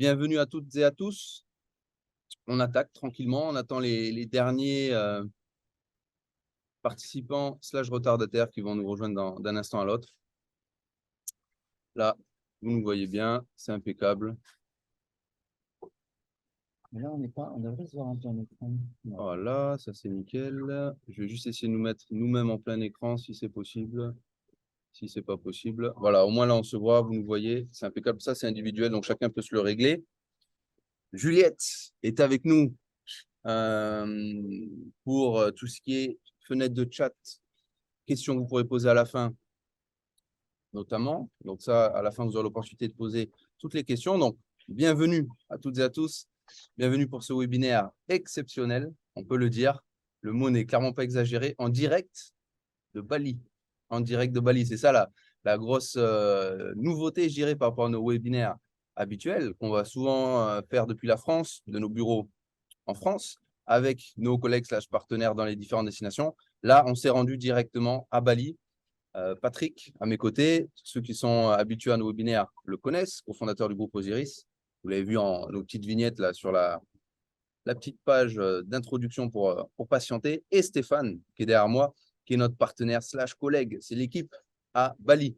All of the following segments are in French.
Bienvenue à toutes et à tous. On attaque tranquillement, on attend les derniers participants / retardataires qui vont nous rejoindre d'un instant à l'autre. Là, vous nous voyez bien, c'est impeccable. Mais là, on devrait se voir en plein écran. Voilà, ça c'est nickel. Je vais juste essayer de nous mettre nous-mêmes en plein écran si c'est possible. Si c'est pas possible. Voilà, au moins là on se voit, vous nous voyez, c'est impeccable. Ça c'est individuel, donc chacun peut se le régler. Juliette est avec nous pour tout ce qui est fenêtre de chat, questions que vous pourrez poser à la fin, notamment. Donc ça, à la fin, vous aurez l'opportunité de poser toutes les questions. Donc, bienvenue à toutes et à tous. Bienvenue pour ce webinaire exceptionnel, on peut le dire. Le mot n'est clairement pas exagéré. En direct de Bali. En direct de Bali, c'est ça la grosse nouveauté, je dirais, par rapport à nos webinaires habituels qu'on va souvent faire depuis la France, de nos bureaux en France, avec nos collègues / partenaires dans les différentes destinations. Là, on s'est rendu directement à Bali. Patrick, à mes côtés, ceux qui sont habitués à nos webinaires le connaissent, cofondateur du groupe Osiris. Vous l'avez vu en nos petites vignettes là, sur la petite page d'introduction pour patienter. Et Stéphane, qui est derrière moi, qui est notre partenaire / collègue. C'est l'équipe à Bali.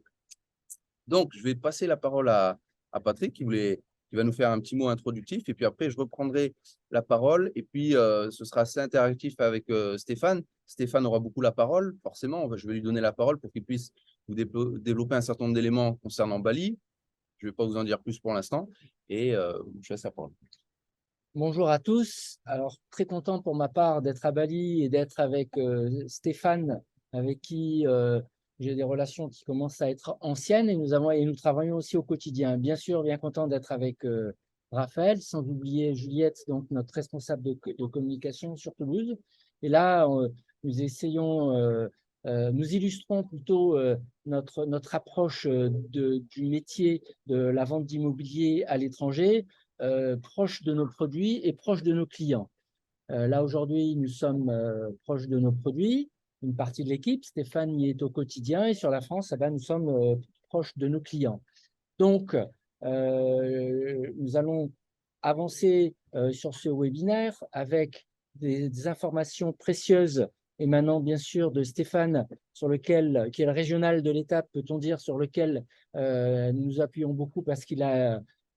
Donc, je vais passer la parole à Patrick qui va nous faire un petit mot introductif. Et puis après, je reprendrai la parole. Et puis, ce sera assez interactif avec Stéphane. Stéphane aura beaucoup la parole, forcément. Je vais lui donner la parole pour qu'il puisse vous développer un certain nombre d'éléments concernant Bali. Je ne vais pas vous en dire plus pour l'instant. Et je laisse la parole. Bonjour à tous. Alors, très content pour ma part d'être à Bali et d'être avec Stéphane, avec qui j'ai des relations qui commencent à être anciennes et nous travaillons aussi au quotidien. Bien sûr, bien content d'être avec Raphaël, sans oublier Juliette, donc notre responsable de communication sur Toulouse. Et là, nous essayons, nous illustrons plutôt notre approche du métier de la vente d'immobilier à l'étranger, proche de nos produits et proche de nos clients. Là, aujourd'hui, nous sommes proches de nos produits. Une partie de l'équipe, Stéphane y est au quotidien. Et sur la France, nous sommes proches de nos clients. Donc, nous allons avancer sur ce webinaire avec des informations précieuses émanant bien sûr de Stéphane, qui est le régional de l'étape, peut-on dire, sur lequel nous appuyons beaucoup parce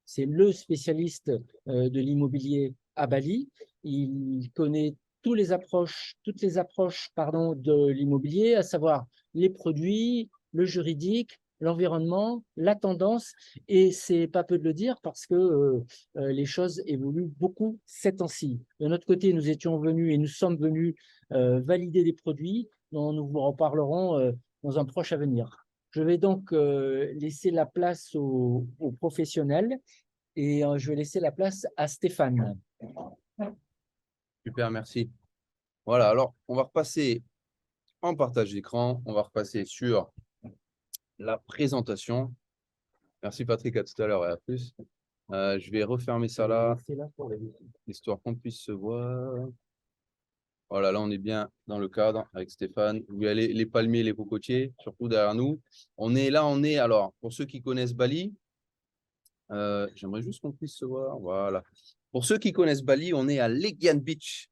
c'est le spécialiste de l'immobilier à Bali. Il connaît toutes les approches de l'immobilier, à savoir les produits, le juridique, l'environnement, la tendance, et c'est pas peu de le dire parce que les choses évoluent beaucoup ces temps-ci. De notre côté, nous sommes venus valider des produits dont nous vous reparlerons dans un proche avenir. Je vais donc laisser la place aux professionnels et je vais laisser la place à Stéphane. Super, merci. Voilà, alors on va repasser en partage d'écran. On va repasser sur la présentation. Merci Patrick, à tout à l'heure et à plus. Je vais refermer ça là, histoire qu'on puisse se voir. Voilà, là on est bien dans le cadre avec Stéphane. Vous voyez les palmiers, les cocotiers, surtout derrière nous. Alors, pour ceux qui connaissent Bali, j'aimerais juste qu'on puisse se voir. Voilà. Pour ceux qui connaissent Bali, on est à Legian Beach.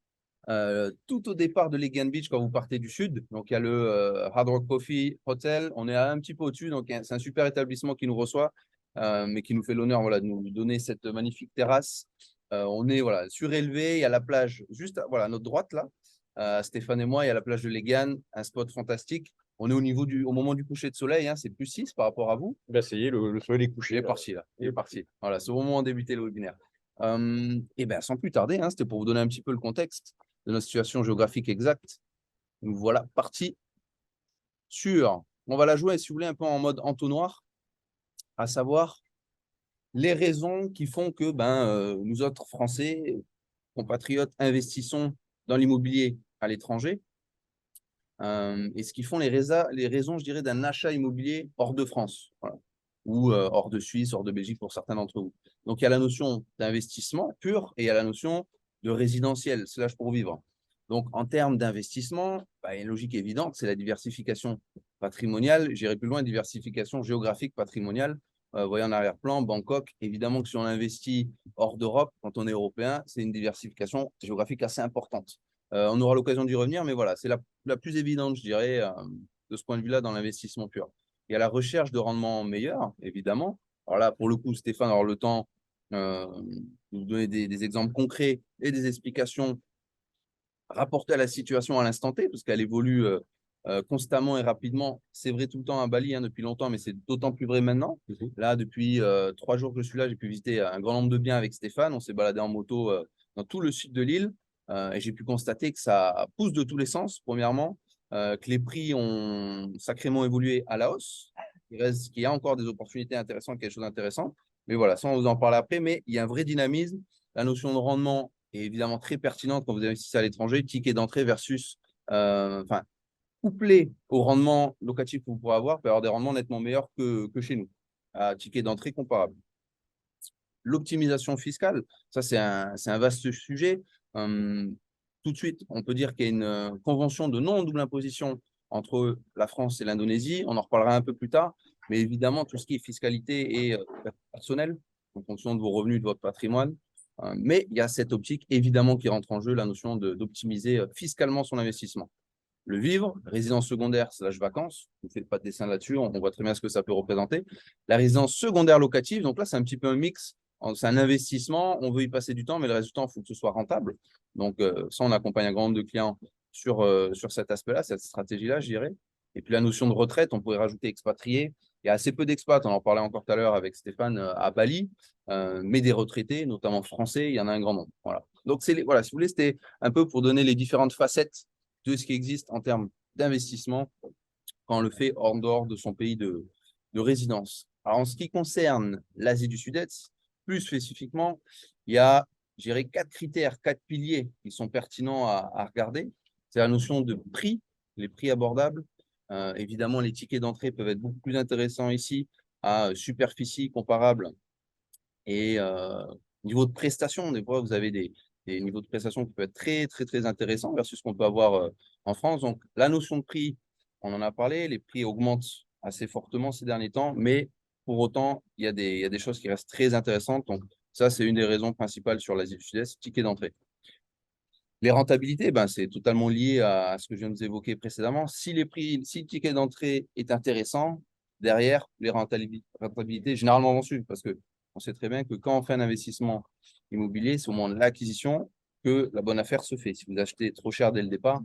Tout au départ de Legian Beach quand vous partez du sud. Donc, il y a le Hard Rock Coffee Hotel. On est un petit peu au-dessus. Donc, c'est un super établissement qui nous reçoit, mais qui nous fait l'honneur de nous donner cette magnifique terrasse. On est surélevé. Il y a la plage juste à notre droite, là. Stéphane et moi, il y a la plage de Legian, un spot fantastique. On est au moment du coucher de soleil. C'est plus 6 par rapport à vous. Ça y est, le soleil est couché. Il est parti, là. Il est parti. Voilà, c'est au moment de débuter le webinaire. Et bien, sans plus tarder, c'était pour vous donner un petit peu le contexte de notre situation géographique exacte. Nous voilà partis on va la jouer, si vous voulez, un peu en mode entonnoir, à savoir les raisons qui font que nous autres Français, compatriotes, investissons dans l'immobilier à l'étranger, et ce qui font les raisons, je dirais, d'un achat immobilier hors de France, voilà, ou hors de Suisse, hors de Belgique pour certains d'entre vous. Donc, il y a la notion d'investissement pur et il y a la notion de résidentiel / pour vivre. Donc, en termes d'investissement, il y a une logique évidente, c'est la diversification patrimoniale. J'irai plus loin, diversification géographique patrimoniale. Vous voyez en arrière-plan, Bangkok. Évidemment que si on investit hors d'Europe, quand on est européen, c'est une diversification géographique assez importante. On aura l'occasion d'y revenir, mais voilà, c'est la plus évidente, je dirais, de ce point de vue-là, dans l'investissement pur. Il y a la recherche de rendement meilleur, évidemment. Alors là, pour le coup, Stéphane aura le temps de vous donner des exemples concrets et des explications rapportées à la situation à l'instant T, parce qu'elle évolue constamment et rapidement. C'est vrai tout le temps à Bali, hein, depuis longtemps, mais c'est d'autant plus vrai maintenant. Là, depuis 3 jours que je suis là, j'ai pu visiter un grand nombre de biens avec Stéphane. On s'est baladé en moto dans tout le sud de l'île et j'ai pu constater que ça pousse de tous les sens, premièrement, que les prix ont sacrément évolué à la hausse. Qu'il y a encore des opportunités intéressantes, quelque chose d'intéressant. Mais voilà, ça, on vous en parle après. Mais il y a un vrai dynamisme. La notion de rendement est évidemment très pertinente quand vous investissez à l'étranger. Ticket d'entrée versus, enfin, couplé au rendement locatif que vous pourrez avoir, peut avoir des rendements nettement meilleurs que chez nous, à ticket d'entrée comparable. L'optimisation fiscale, ça c'est un vaste sujet. Tout de suite, on peut dire qu'il y a une convention de non-double imposition entre la France et l'Indonésie. On en reparlera un peu plus tard, mais évidemment, tout ce qui est fiscalité et personnel, en fonction de vos revenus, de votre patrimoine. Mais il y a cette optique, évidemment, qui rentre en jeu, la notion d'optimiser fiscalement son investissement. Le vivre, résidence secondaire slash vacances, je ne fais pas de dessin là-dessus, on voit très bien ce que ça peut représenter. La résidence secondaire locative, donc là, c'est un petit peu un mix. C'est un investissement, on veut y passer du temps, mais le résultat, il faut que ce soit rentable. Donc, ça, on accompagne un grand nombre de clients sur cet aspect-là, cette stratégie-là, je dirais. Et puis, la notion de retraite, on pourrait rajouter expatrié. Il y a assez peu d'expats, on en parlait encore tout à l'heure avec Stéphane à Bali, mais des retraités, notamment français, il y en a un grand nombre. Voilà. Donc, voilà, si vous voulez, c'était un peu pour donner les différentes facettes de ce qui existe en termes d'investissement quand on le fait hors dehors de son pays de résidence. Alors, en ce qui concerne l'Asie du Sud-Est, plus spécifiquement, il y a, je dirais, 4 critères, 4 piliers qui sont pertinents à regarder. C'est la notion de prix, les prix abordables. Évidemment, les tickets d'entrée peuvent être beaucoup plus intéressants ici à superficie comparable et niveau de prestation. Des fois, vous avez des niveaux de prestation qui peuvent être très, très, très intéressants versus ce qu'on peut avoir en France. Donc, la notion de prix, on en a parlé, les prix augmentent assez fortement ces derniers temps, mais pour autant, il y a des choses qui restent très intéressantes. Donc, ça, c'est une des raisons principales sur l'Asie du Sud-Est, ticket d'entrée. Les rentabilités, ben, c'est totalement lié à ce que je viens de vous évoquer précédemment. Si le ticket d'entrée est intéressant, derrière, les rentabilités généralement vont suivre parce qu'on sait très bien que quand on fait un investissement immobilier, c'est au moment de l'acquisition que la bonne affaire se fait. Si vous achetez trop cher dès le départ,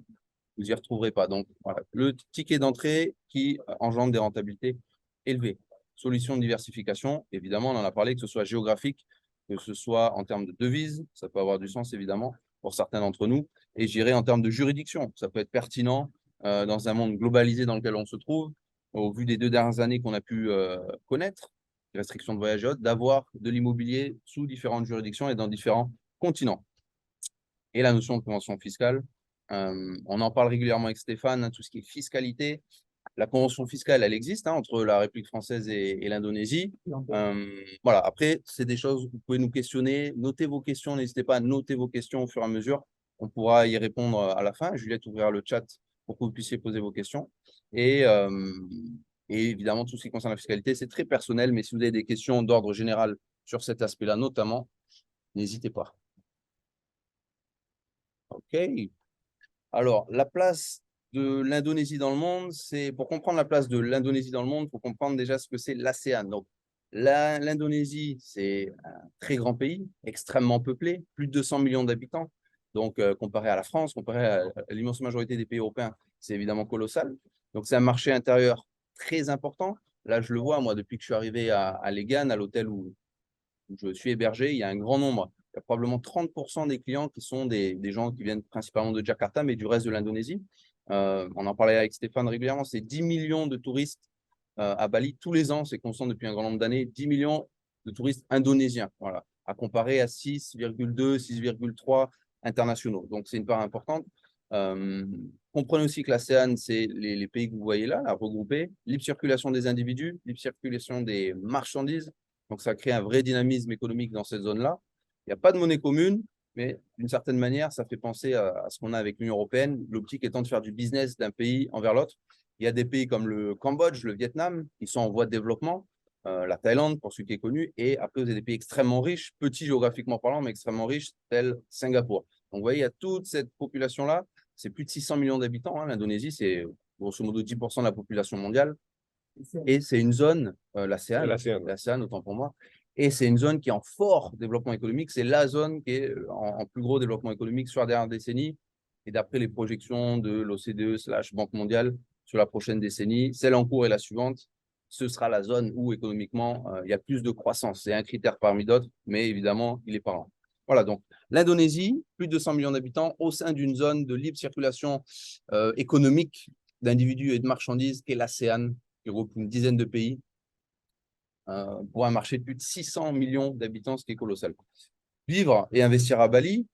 vous n'y retrouverez pas. Donc, voilà, le ticket d'entrée qui engendre des rentabilités élevées. Solution de diversification, évidemment, on en a parlé, que ce soit géographique, que ce soit en termes de devises, ça peut avoir du sens, évidemment, pour certains d'entre nous, et je dirais en termes de juridiction, ça peut être pertinent dans un monde globalisé dans lequel on se trouve, au vu des 2 dernières années qu'on a pu connaître, les restrictions de voyage et autres, d'avoir de l'immobilier sous différentes juridictions et dans différents continents. Et la notion de convention fiscale, on en parle régulièrement avec Stéphane, hein, tout ce qui est fiscalité. La convention fiscale, elle existe hein, entre la République française et l'Indonésie. Voilà. Après, c'est des choses, vous pouvez nous questionner. Notez vos questions, n'hésitez pas à noter vos questions au fur et à mesure. On pourra y répondre à la fin. Juliette ouvrira le chat pour que vous puissiez poser vos questions. Et évidemment, tout ce qui concerne la fiscalité, c'est très personnel, mais si vous avez des questions d'ordre général sur cet aspect-là, notamment, n'hésitez pas. OK. Alors, la place de l'Indonésie dans le monde, c'est pour comprendre la place de l'Indonésie dans le monde, il faut comprendre déjà ce que c'est l'ASEAN. Donc, l'Indonésie, c'est un très grand pays, extrêmement peuplé, plus de 200 millions d'habitants. Donc, comparé à la France, comparé à l'immense majorité des pays européens, c'est évidemment colossal. Donc, c'est un marché intérieur très important. Là, je le vois, moi, depuis que je suis arrivé à Legan, à l'hôtel où je suis hébergé, il y a un grand nombre. Il y a probablement 30% des clients qui sont des gens qui viennent principalement de Jakarta, mais du reste de l'Indonésie. On en parlait avec Stéphane régulièrement, c'est 10 millions de touristes à Bali tous les ans, c'est constant depuis un grand nombre d'années, 10 millions de touristes indonésiens, voilà, à comparer à 6,2, 6,3 internationaux. Donc, c'est une part importante. Comprenez aussi que l'ASEAN, c'est les pays que vous voyez là, regroupés, libre circulation des individus, libre circulation des marchandises. Donc, ça crée un vrai dynamisme économique dans cette zone-là. Il n'y a pas de monnaie commune, mais d'une certaine manière, ça fait penser à ce qu'on a avec l'Union européenne, l'optique étant de faire du business d'un pays envers l'autre. Il y a des pays comme le Cambodge, le Vietnam, qui sont en voie de développement. la Thaïlande, pour ceux qui est connu, et après, vous avez des pays extrêmement riches, petits géographiquement parlant, mais extrêmement riches, tels Singapour. Donc, vous voyez, il y a toute cette population-là. C'est plus de 600 millions d'habitants. L'Indonésie, c'est grosso modo 10% de la population mondiale. Et c'est une zone, l'ASEAN, autant pour moi, et c'est une zone qui est en fort développement économique. C'est la zone qui est en plus gros développement économique sur la dernière décennie. Et d'après les projections de l'OCDE/Banque mondiale sur la prochaine décennie, celle en cours et la suivante, ce sera la zone où économiquement, il y a plus de croissance. C'est un critère parmi d'autres, mais évidemment, il est parlant. Voilà, donc l'Indonésie, plus de 200 millions d'habitants, au sein d'une zone de libre circulation économique d'individus et de marchandises qu'est l'ASEAN, qui regroupe une dizaine de pays, pour un marché de plus de 600 millions d'habitants, ce qui est colossal. Vivre et investir à Bali,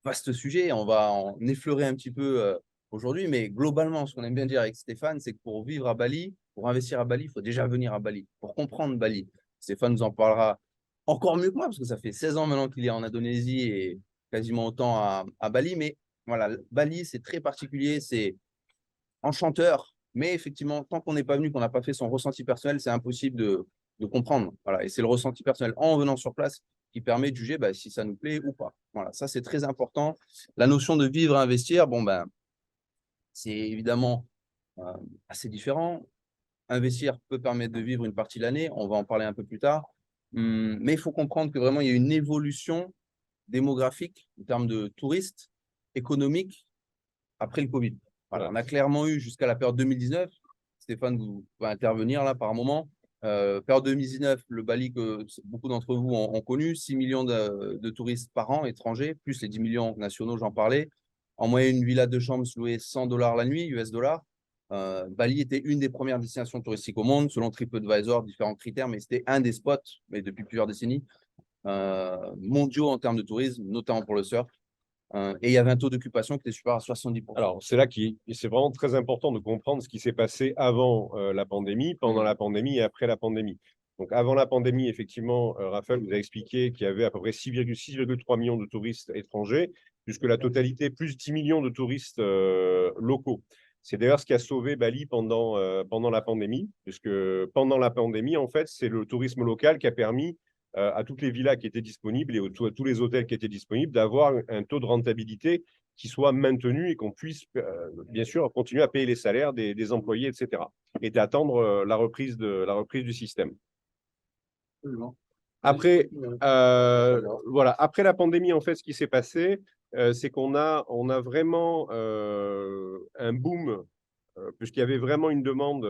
vaste sujet, on va en effleurer un petit peu aujourd'hui, mais globalement, ce qu'on aime bien dire avec Stéphane, c'est que pour vivre à Bali, pour investir à Bali, il faut déjà venir à Bali, pour comprendre Bali. Stéphane nous en parlera encore mieux que moi, parce que ça fait 16 ans maintenant qu'il est en Indonésie et quasiment autant à Bali, mais voilà, Bali, c'est très particulier, c'est enchanteur, mais effectivement, tant qu'on n'est pas venu, qu'on n'a pas fait son ressenti personnel, c'est impossible de comprendre. Voilà. Et c'est le ressenti personnel en venant sur place qui permet de juger si ça nous plaît ou pas. Voilà, ça, c'est très important. La notion de vivre et investir, c'est évidemment assez différent. Investir peut permettre de vivre une partie de l'année, on va en parler un peu plus tard. Mais il faut comprendre que vraiment, il y a une évolution démographique en termes de touristes, économiques, après le Covid. Voilà, on a clairement eu jusqu'à la période 2019, Stéphane, vous pouvez intervenir là par moment. Période 2019, le Bali que beaucoup d'entre vous ont connu, 6 millions de touristes par an étrangers, plus les 10 millions nationaux, j'en parlais. En moyenne, une villa de chambre se louait $100 la nuit, US dollars. Bali était une des premières destinations touristiques au monde, selon TripAdvisor, différents critères, mais c'était un des spots, mais depuis plusieurs décennies, mondiaux en termes de tourisme, notamment pour le surf. Et il y avait un taux d'occupation qui était supérieur à 70%. Alors, c'est c'est vraiment très important de comprendre ce qui s'est passé avant la pandémie, pendant la pandémie et après la pandémie. Donc, avant la pandémie, effectivement, Raphaël vous a expliqué qu'il y avait à peu près 6,3 millions de touristes étrangers, puisque la totalité, plus 10 millions de touristes locaux. C'est d'ailleurs ce qui a sauvé Bali pendant la pandémie, puisque pendant la pandémie, en fait, c'est le tourisme local qui a permis à toutes les villas qui étaient disponibles et à tous les hôtels qui étaient disponibles d'avoir un taux de rentabilité qui soit maintenu et qu'on puisse, bien sûr, continuer à payer les salaires des employés, etc. Et d'attendre la reprise du système. Après, voilà, après la pandémie, en fait, ce qui s'est passé, c'est qu'on a vraiment un boom, puisqu'il y avait vraiment une demande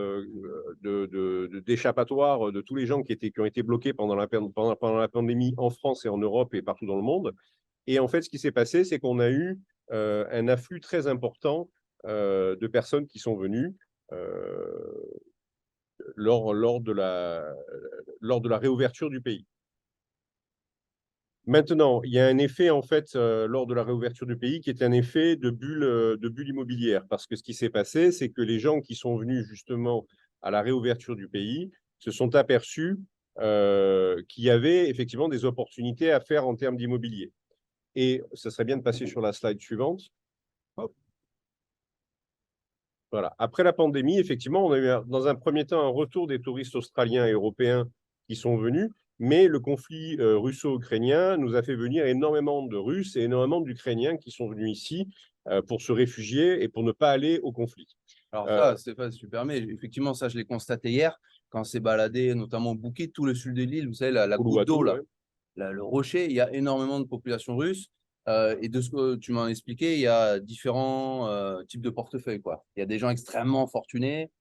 d'échappatoire de tous les gens qui ont été bloqués pendant la pandémie en France et en Europe et partout dans le monde. Et en fait, ce qui s'est passé, c'est qu'on a eu un afflux très important de personnes qui sont venues lors de la réouverture du pays. Maintenant, il y a un effet, en fait, lors de la réouverture du pays, qui est un effet de bulle immobilière. Parce que ce qui s'est passé, c'est que les gens qui sont venus justement à la réouverture du pays se sont aperçus qu'il y avait effectivement des opportunités à faire en termes d'immobilier. Et ce serait bien de passer sur la slide suivante. Hop. Voilà. Après la pandémie, effectivement, on a eu dans un premier temps un retour des touristes australiens et européens qui sont venus. Mais le conflit russo-ukrainien nous a fait venir énormément de Russes et énormément d'Ukrainiens qui sont venus ici pour se réfugier et pour ne pas aller au conflit. Alors ça, Stéphane, si tu permets, effectivement, ça, je l'ai constaté hier, quand on s'est baladé, notamment au Bouquet, tout le sud de l'île, vous savez, la goutte d'eau, là, le rocher, il y a énormément de population russe. Et de ce que tu m'as expliqué, il y a différents types de portefeuilles, quoi. Il y a des gens extrêmement fortunés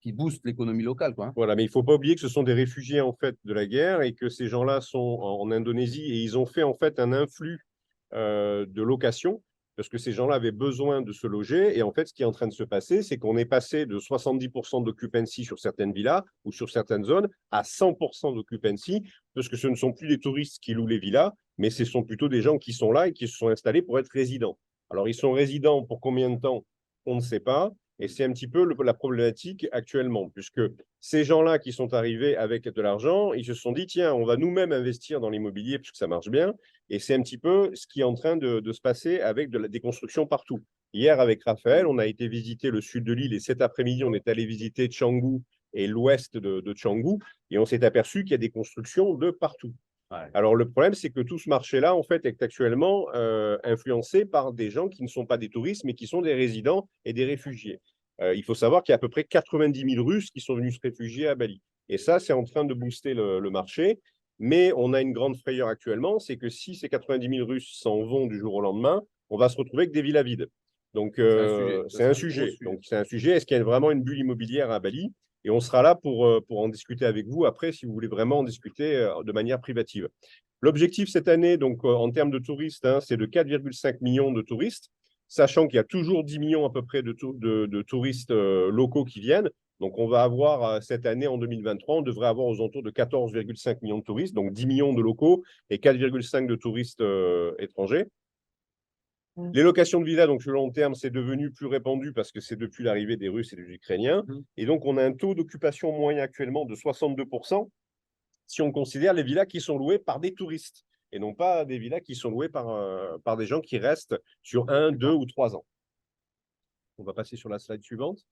qui boostent l'économie locale, quoi. Voilà, mais il ne faut pas oublier que ce sont des réfugiés en fait de la guerre et que ces gens-là sont en Indonésie et ils ont fait en fait un influx de location parce que ces gens-là avaient besoin de se loger. Et en fait, ce qui est en train de se passer, c'est qu'on est passé de 70% d'occupancy sur certaines villas ou sur certaines zones à 100% d'occupancy parce que ce ne sont plus des touristes qui louent les villas, mais ce sont plutôt des gens qui sont là et qui se sont installés pour être résidents. Alors, ils sont résidents pour combien de temps? On ne sait pas. Et c'est un petit peu la problématique actuellement, puisque ces gens-là qui sont arrivés avec de l'argent, ils se sont dit, tiens, on va nous-mêmes investir dans l'immobilier puisque ça marche bien. Et c'est un petit peu ce qui est en train de se passer avec des constructions partout. Hier, avec Raphaël, on a été visiter le sud de l'île et cet après-midi, on est allé visiter Canggu et l'ouest de Canggu, et on s'est aperçu qu'il y a des constructions de partout. Ouais. Alors, le problème, c'est que tout ce marché-là, en fait, est actuellement influencé par des gens qui ne sont pas des touristes, mais qui sont des résidents et des réfugiés. Il faut savoir qu'il y a à peu près 90 000 Russes qui sont venus se réfugier à Bali. Et ça, c'est en train de booster le marché. Mais on a une grande frayeur actuellement, c'est que si ces 90 000 Russes s'en vont du jour au lendemain, on va se retrouver avec des villas vides. Donc, c'est un sujet. Donc, c'est un sujet. Est-ce qu'il y a vraiment une bulle immobilière à Bali? Et on sera là pour en discuter avec vous après, si vous voulez vraiment en discuter de manière privative. L'objectif cette année, donc en termes de touristes, hein, c'est de 4,5 millions de touristes, sachant qu'il y a toujours 10 millions à peu près de touristes locaux qui viennent. Donc, on va avoir cette année, en 2023, on devrait avoir aux alentours de 14,5 millions de touristes, donc 10 millions de locaux et 4,5 de touristes étrangers. Les locations de villas, donc sur le long terme, c'est devenu plus répandu parce que c'est depuis l'arrivée des Russes et des Ukrainiens. Et donc, on a un taux d'occupation moyen actuellement de 62% si on considère les villas qui sont louées par des touristes et non pas des villas qui sont louées par des gens qui restent sur 1, 2 ou 3 ans. On va passer sur la slide suivante.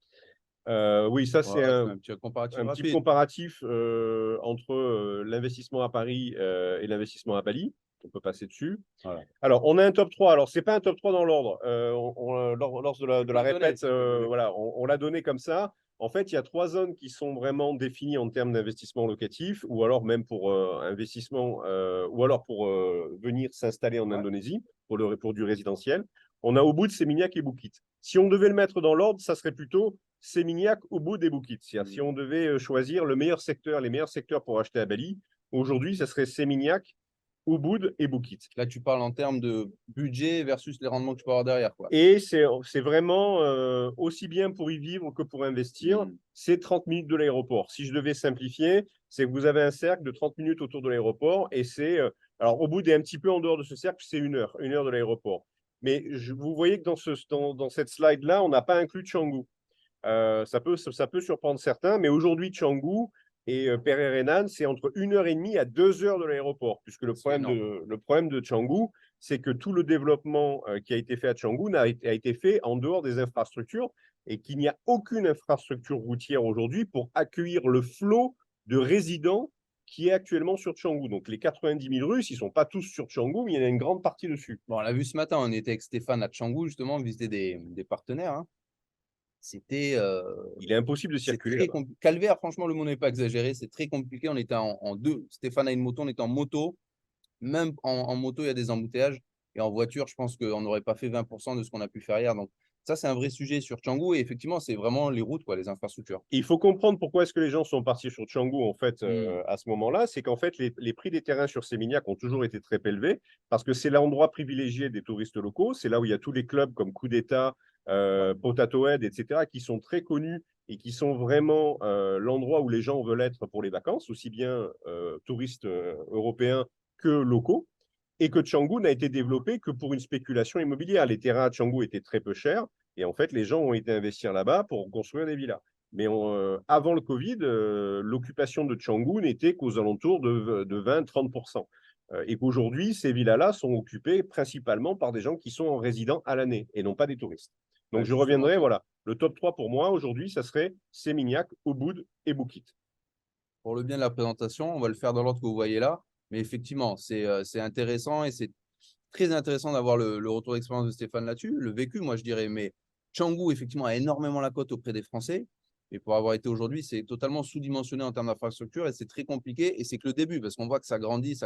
Oui, ça, c'est un petit comparatif entre l'investissement à Paris et l'investissement à Bali. On peut passer dessus. Voilà. Alors, on a un top 3. Alors, ce n'est pas un top 3 dans l'ordre. Lors de la répète, voilà, on l'a donné comme ça. En fait, il y a 3 zones qui sont vraiment définies en termes d'investissement locatif, ou alors même pour investissement, ou alors pour venir s'installer en Indonésie pour du résidentiel. On a Ubud, Seminyak et Bukit. Si on devait le mettre dans l'ordre, ça serait plutôt Seminyak, Ubud et Bukit. C'est-à-dire, si on devait choisir les meilleurs secteurs pour acheter à Bali, aujourd'hui, ça serait Seminyak, Ubud et Bukit. Là, tu parles en termes de budget versus les rendements que tu peux avoir derrière, quoi. Et c'est vraiment aussi bien pour y vivre que pour investir. C'est 30 minutes de l'aéroport. Si je devais simplifier, c'est que vous avez un cercle de 30 minutes autour de l'aéroport et c'est… alors, Ubud est un petit peu en dehors de ce cercle, c'est une heure de l'aéroport. Mais vous voyez que dans cette slide-là, on n'a pas inclus Canggu. Ça peut surprendre certains, mais aujourd'hui, Canggu et Pererenan, c'est entre 1h30 à 2 heures de l'aéroport, puisque le problème de Canggu, c'est que tout le développement qui a été fait à Canggu a été fait en dehors des infrastructures et qu'il n'y a aucune infrastructure routière aujourd'hui pour accueillir le flot de résidents qui est actuellement sur Canggu. Donc, les 90 000 Russes, ils ne sont pas tous sur Canggu, mais il y en a une grande partie dessus. Bon, on l'a vu ce matin, on était avec Stéphane à Canggu, justement, visiter des partenaires. Hein. C'était… il est impossible de circuler. Calvaire, franchement, le mot n'est pas exagéré. C'est très compliqué. On était en deux. Stéphane a une moto, on était en moto. Même en moto, il y a des embouteillages. Et en voiture, je pense qu'on n'aurait pas fait 20% de ce qu'on a pu faire hier. Donc, ça, c'est un vrai sujet sur Canggu. Et effectivement, c'est vraiment les routes, quoi, les infrastructures. Il faut comprendre pourquoi est-ce que les gens sont partis sur Canggu en fait, à ce moment-là. C'est qu'en fait, les prix des terrains sur Seminyak ont toujours été très élevés parce que c'est l'endroit privilégié des touristes locaux. C'est là où il y a tous les clubs comme Coup d'État, Potato Head, etc., qui sont très connus et qui sont vraiment l'endroit où les gens veulent être pour les vacances, aussi bien touristes européens que locaux. Et que Canggu n'a été développé que pour une spéculation immobilière. Les terrains à Canggu étaient très peu chers et en fait, les gens ont été investir là-bas pour construire des villas. Mais avant le Covid, l'occupation de Canggu n'était qu'aux alentours de 20-30%. Et qu'aujourd'hui, ces villas-là sont occupées principalement par des gens qui sont résidents à l'année et non pas des touristes. Donc, je reviendrai, voilà. Le top 3 pour moi, aujourd'hui, ça serait Seminyak, Ubud et Bukit. Pour le bien de la présentation, on va le faire dans l'ordre que vous voyez là. Mais effectivement, c'est intéressant et c'est très intéressant d'avoir le retour d'expérience de Stéphane là-dessus. Le vécu, moi, je dirais, mais Canggu, effectivement, a énormément la cote auprès des Français. Et pour avoir été aujourd'hui, c'est totalement sous-dimensionné en termes d'infrastructure et c'est très compliqué. Et c'est que le début, parce qu'on voit que ça grandit.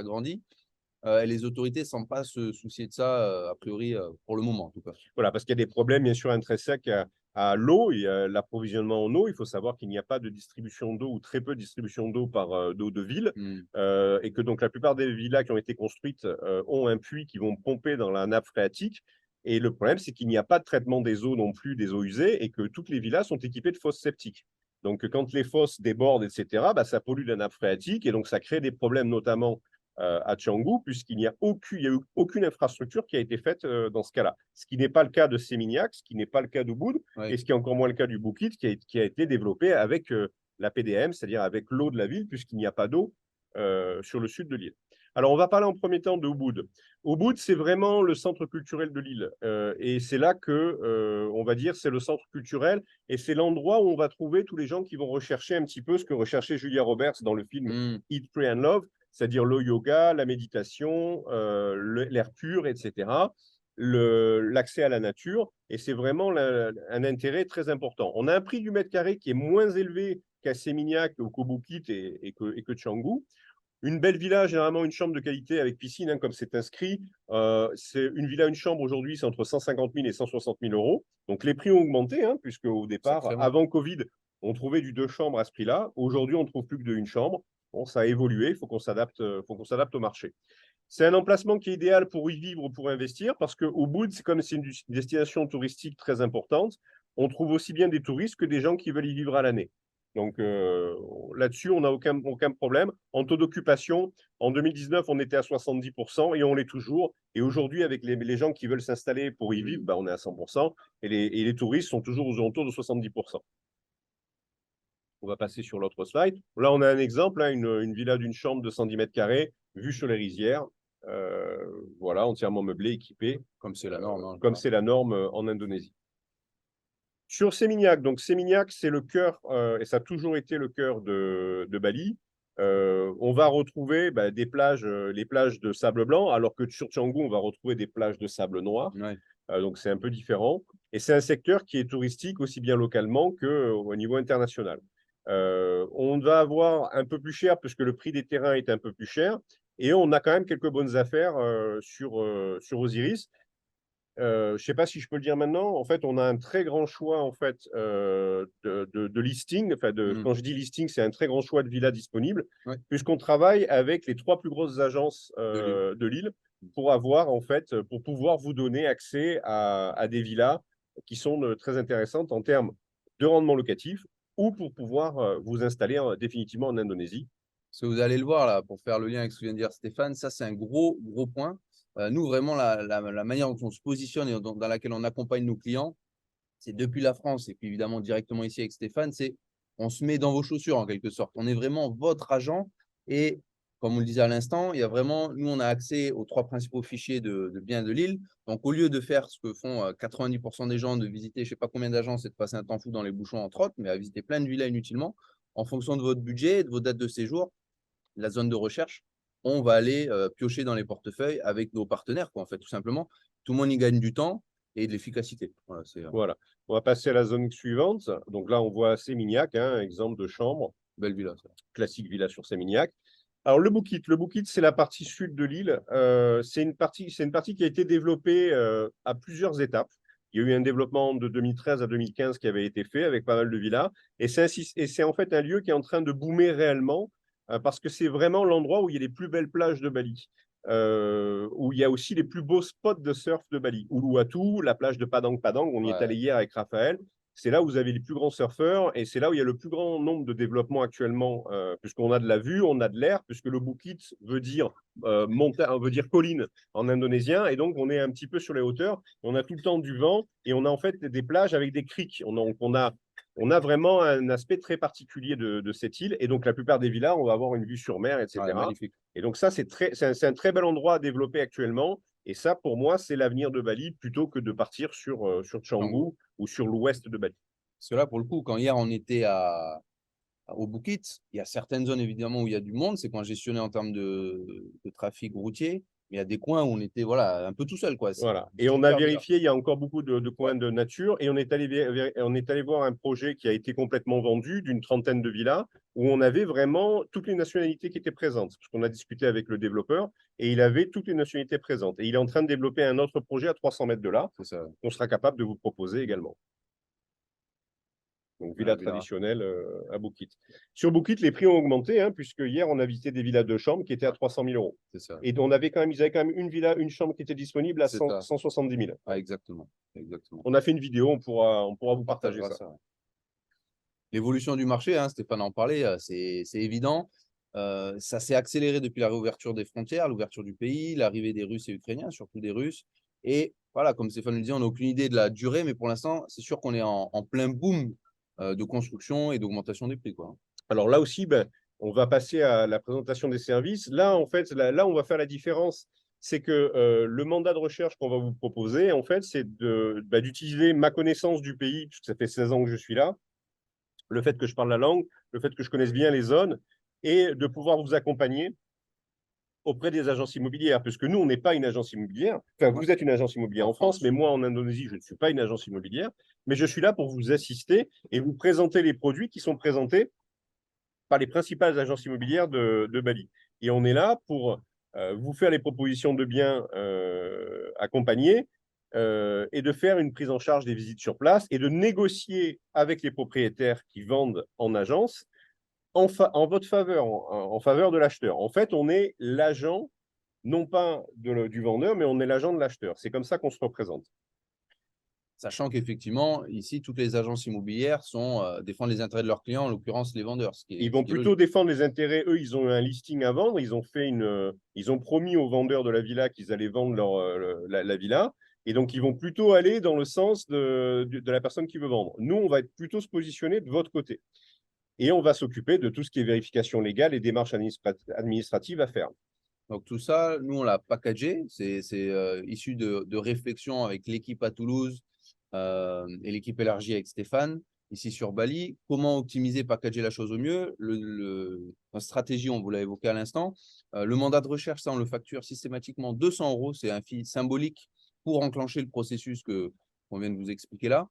Et les autorités ne semblent pas se soucier de ça, a priori, pour le moment, en tout cas. Voilà, parce qu'il y a des problèmes, bien sûr, intrinsèques à l'eau et à l'approvisionnement en eau. Il faut savoir qu'il n'y a pas de distribution d'eau ou très peu de distribution d'eau d'eau de ville. Et que donc la plupart des villas qui ont été construites ont un puits qui vont pomper dans la nappe phréatique. Et le problème, c'est qu'il n'y a pas de traitement des eaux non plus, des eaux usées, et que toutes les villas sont équipées de fosses septiques. Donc, quand les fosses débordent, etc., bah, ça pollue la nappe phréatique et donc ça crée des problèmes, notamment à Canggu, puisqu'il n'y a eu aucune infrastructure qui a été faite dans ce cas-là. Ce qui n'est pas le cas de Seminyak, ce qui n'est pas le cas d'Ubud, et ce qui est encore moins le cas du Bukit, qui a été développé avec la PDM, c'est-à-dire avec l'eau de la ville, puisqu'il n'y a pas d'eau sur le sud de l'île. Alors, on va parler en premier temps de Ubud. Ubud, c'est vraiment le centre culturel de l'île. Et c'est là que, on va dire, c'est le centre culturel et c'est l'endroit où on va trouver tous les gens qui vont rechercher un petit peu ce que recherchait Julia Roberts dans le film Eat, Pray and Love, c'est-à-dire le yoga, la méditation, l'air pur, etc., l'accès à la nature. Et c'est vraiment un intérêt très important. On a un prix du mètre carré qui est moins élevé qu'à Seminyak, au Kobukit et que Canggu. Une belle villa, généralement une chambre de qualité avec piscine, hein, comme c'est inscrit. C'est une villa, une chambre aujourd'hui, c'est entre 150 000 et 160 000 euros. Donc les prix ont augmenté, hein, puisque au départ, avant Covid, on trouvait du 2 chambres à ce prix-là. Aujourd'hui, on ne trouve plus que de 1 chambre. Bon, ça a évolué, il faut qu'on s'adapte au marché. C'est un emplacement qui est idéal pour y vivre, pour investir, parce qu'au bout, c'est comme c'est une destination touristique très importante, on trouve aussi bien des touristes que des gens qui veulent y vivre à l'année. Donc là-dessus, on n'a aucun problème. En taux d'occupation, en 2019, on était à 70% et on l'est toujours. Et aujourd'hui, avec les gens qui veulent s'installer pour y vivre, bah, on est à 100%. Et les touristes sont toujours aux alentours de 70%. On va passer sur l'autre slide. Là, on a un exemple, hein, une villa d'une chambre de 110 mètres carrés, vue sur les rizières. Voilà, entièrement meublée, équipée. Comme c'est la norme. Comme c'est la norme en Indonésie. Sur Seminyak, donc Seminyak, c'est le cœur, et ça a toujours été le cœur de Bali. On va retrouver les plages de sable blanc, alors que sur Canggu, on va retrouver des plages de sable noir. Ouais. Donc, c'est un peu différent. Et c'est un secteur qui est touristique aussi bien localement qu'au niveau international. On va avoir un peu plus cher, puisque le prix des terrains est un peu plus cher. Et on a quand même quelques bonnes affaires sur Osiris. Je ne sais pas si je peux le dire maintenant. En fait, on a un très grand choix en fait, de listing. Enfin, quand je dis listing, c'est un très grand choix de villas disponibles, puisqu'on travaille avec les 3 plus grosses agences de l'île pour avoir, en fait, pour pouvoir vous donner accès à des villas qui sont très intéressantes en termes de rendement locatif ou pour pouvoir vous installer définitivement en Indonésie. Ce que vous allez le voir là, pour faire le lien avec ce que vient de dire Stéphane, ça c'est un gros point. Nous, vraiment, la manière dont on se positionne et dans laquelle on accompagne nos clients, c'est depuis la France et puis évidemment directement ici avec Stéphane, c'est on se met dans vos chaussures en quelque sorte. On est vraiment votre agent et comme on le disait à l'instant, il y a vraiment, nous, on a accès aux 3 principaux fichiers de biens de l'île. Donc, au lieu de faire ce que font 90% des gens, de visiter je ne sais pas combien d'agences et de passer un temps fou dans les bouchons entre autres, mais à visiter plein de villas inutilement, en fonction de votre budget, de vos dates de séjour, la zone de recherche, on va aller piocher dans les portefeuilles avec nos partenaires, quoi, en fait, tout simplement. Tout le monde y gagne du temps et de l'efficacité. Voilà, voilà. On va passer à la zone suivante. Donc là, on voit Seminyak, hein, exemple de chambre. Belle villa, ça. Classique villa sur Seminyak. Alors, le Bukit, c'est la partie sud de l'île. C'est une partie qui a été développée à plusieurs étapes. Il y a eu un développement de 2013 à 2015 qui avait été fait avec pas mal de villas. Et c'est en fait un lieu qui est en train de boomer réellement parce que c'est vraiment l'endroit où il y a les plus belles plages de Bali. Où il y a aussi les plus beaux spots de surf de Bali. Uluwatu, la plage de Padang Padang, on y est allé hier avec Raphaël. C'est là où vous avez les plus grands surfeurs et c'est là où il y a le plus grand nombre de développements actuellement, puisqu'on a de la vue, on a de l'air, puisque le Bukit veut dire colline en indonésien, et donc on est un petit peu sur les hauteurs, on a tout le temps du vent et on a en fait des plages avec des criques. On a vraiment un aspect très particulier de cette île, et donc la plupart des villas, on va avoir une vue sur mer, etc. Magnifique. Et donc ça, c'est un très bel endroit à développer actuellement. Et ça, pour moi, c'est l'avenir de Bali plutôt que de partir sur Canggu ou sur l'ouest de Bali. Parce que là, pour le coup, quand hier on était au Bukit, il y a certaines zones évidemment où il y a du monde, c'est congestionné en termes de trafic routier, mais il y a des coins où on était un peu tout seul. Voilà. Et on a vérifié, il y a encore beaucoup de coins de nature, et on est allé voir un projet qui a été complètement vendu d'une 30aine de villas, où on avait vraiment toutes les nationalités qui étaient présentes, parce qu'on a discuté avec le développeur, et il avait toutes les nationalités présentes. Et il est en train de développer un autre projet à 300 mètres de là, qu'on sera capable de vous proposer également. Donc, villa traditionnelle à Bukit. Sur Bukit, les prix ont augmenté, hein, puisque hier, on a visité des villas de chambre qui étaient à 300 000 euros. C'est ça. Et ils avaient quand même une villa, une chambre qui était disponible à 170 000. Ah, exactement. On a fait une vidéo, on pourra vous partager ça. L'évolution du marché, hein, Stéphane en parlait, c'est évident. Ça s'est accéléré depuis la réouverture des frontières, l'ouverture du pays, l'arrivée des Russes et Ukrainiens, surtout des Russes. Et voilà, comme Stéphane le disait, on n'a aucune idée de la durée, mais pour l'instant, c'est sûr qu'on est en plein boom de construction et d'augmentation des prix, quoi. Alors là aussi, on va passer à la présentation des services. Là, en fait, là on va faire la différence. C'est que le mandat de recherche qu'on va vous proposer, en fait, c'est d'utiliser ma connaissance du pays, puisque ça fait 16 ans que je suis là, le fait que je parle la langue, le fait que je connaisse bien les zones, et de pouvoir vous accompagner auprès des agences immobilières, puisque nous, on n'est pas une agence immobilière. Enfin, vous êtes une agence immobilière en France, mais moi, en Indonésie, je ne suis pas une agence immobilière, mais je suis là pour vous assister et vous présenter les produits qui sont présentés par les principales agences immobilières de Bali. Et on est là pour vous faire les propositions de biens accompagnés et de faire une prise en charge des visites sur place et de négocier avec les propriétaires qui vendent en agence en votre faveur, en faveur de l'acheteur. En fait, on est l'agent, non pas du vendeur, mais on est l'agent de l'acheteur. C'est comme ça qu'on se représente. Sachant qu'effectivement, ici, toutes les agences immobilières défendent les intérêts de leurs clients, en l'occurrence les vendeurs. Ils vont plutôt défendre les intérêts. Eux, ils ont un listing à vendre. Ils ont promis aux vendeurs de la villa qu'ils allaient vendre la villa. Et donc, ils vont plutôt aller dans le sens de la personne qui veut vendre. Nous, on va être plutôt se positionner de votre côté. Et on va s'occuper de tout ce qui est vérification légale et démarches administratives à faire. Donc tout ça, nous, on l'a packagé. C'est issu de réflexions avec l'équipe à Toulouse et l'équipe élargie avec Stéphane, ici sur Bali. Comment optimiser, packager la chose au mieux? La stratégie, on vous l'a évoqué à l'instant. Le mandat de recherche, ça, on le facture systématiquement 200 €. C'est un fee symbolique pour enclencher le processus qu'on vient de vous expliquer là.